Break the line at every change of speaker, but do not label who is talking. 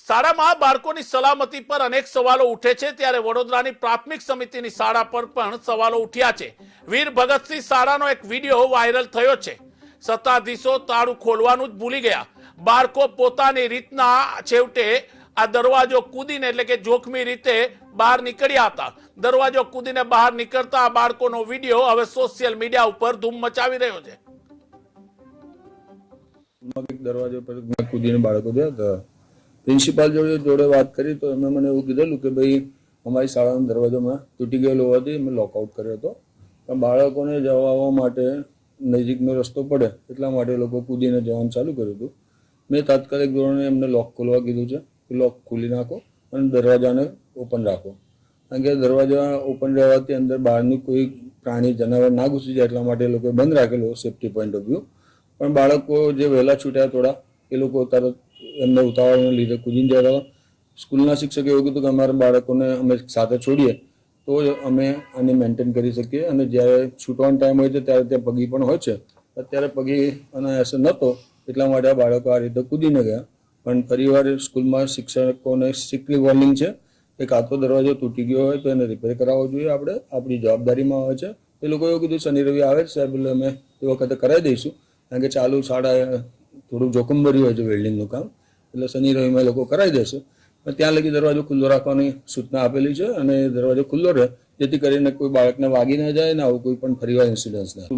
શાળામાં બાળકોની સલામતી પર અનેક સવાલો ઉઠે છે, ત્યારે વડોદરાની પ્રાથમિક સમિતિની શાળા પર પણ સવાલો ઉઠ્યા છે। વીર ભગતસિંહ શાળાનો એક વિડીયો વાયરલ થયો છે। સત્તાધીશો તાળું ખોલવાનું જ ભૂલી ગયા। બાળકો પોતાની રીતના છેવટે આ દરવાજો કૂદીને એટલે કે જોખમી રીતે બહાર નીકળ્યા હતા। દરવાજો કૂદીને બહાર નીકળતા આ બાળકોનો વિડીયો હવે સોશિયલ મીડિયા ઉપર ધૂમ મચાવી રહ્યો છે।
દરવાજો પર કૂદીને બાળકો ગયા હતા। પ્રિન્સિપાલ જોડે વાત કરી તો એમણે મને એવું કીધેલું કે ભાઈ અમારી શાળાનો દરવાજો તૂટી ગયેલો હોવાથી અમે લોકઆઉટ કર્યો હતો, પણ બાળકોને જવા આવવા માટે નજીકનો રસ્તો પડે એટલા માટે લોકો કૂદીને જવાનું ચાલુ કર્યું હતું। મેં તાત્કાલિક ધોરણે એમને લોક ખોલવા કીધું છે કે લોક ખોલી નાખો અને દરવાજાને ઓપન રાખો, કારણ કે દરવાજા ઓપન રહેવાથી અંદર બહારની કોઈ પ્રાણી જનાવર ના ઘૂસી જાય એટલા માટે લોકોએ બંધ રાખેલો સેફ્ટી પોઈન્ટ ઓફ વ્યૂ। પણ બાળકો જે વહેલા છૂટ્યા થોડા એ લોકો તરત એમને ઉતાવળને લીધે કૂદીને જતા હતા। સ્કૂલના શિક્ષકે એવું કીધું કે અમારા બાળકોને અમે સાથે છોડીએ તો જ અમે આને મેન્ટેન કરી શકીએ, અને જ્યારે છૂટવાનો ટાઈમ હોય છે ત્યારે ત્યાં પગી પણ હોય છે। અત્યારે પગી અને એસે નહોતો એટલા માટે આ બાળકો આ રીતે કૂદીને ગયા। પણ ફરીવાર સ્કૂલમાં શિક્ષકોને સ્ટ્રિક્ટલી વોર્નિંગ છે કે કાં તો દરવાજો તૂટી ગયો હોય તો એને રિપેર કરાવવો જોઈએ, આપણે આપણી જવાબદારીમાં આવે છે। એ લોકો એવું કીધું શનિ રવિ આવે છે સાહેબ એટલે અમે એ વખતે કરાવી દઈશું, કારણ કે ચાલુ શાળા થોડું જોખમભર્યું હોય છે વેલ્ડિંગનું કામ, એટલે શનિ રવિમાં લોકો કરાવી દેશે। પણ ત્યાં લગી દરવાજો ખુલ્લો રાખવાની સૂચના આપેલી છે અને દરવાજો ખુલ્લો રહે જેથી કરીને કોઈ બાળકને વાગી ના જાય ને આવું કોઈ પણ ફરીવાર ઇન્સિડન્સ ના।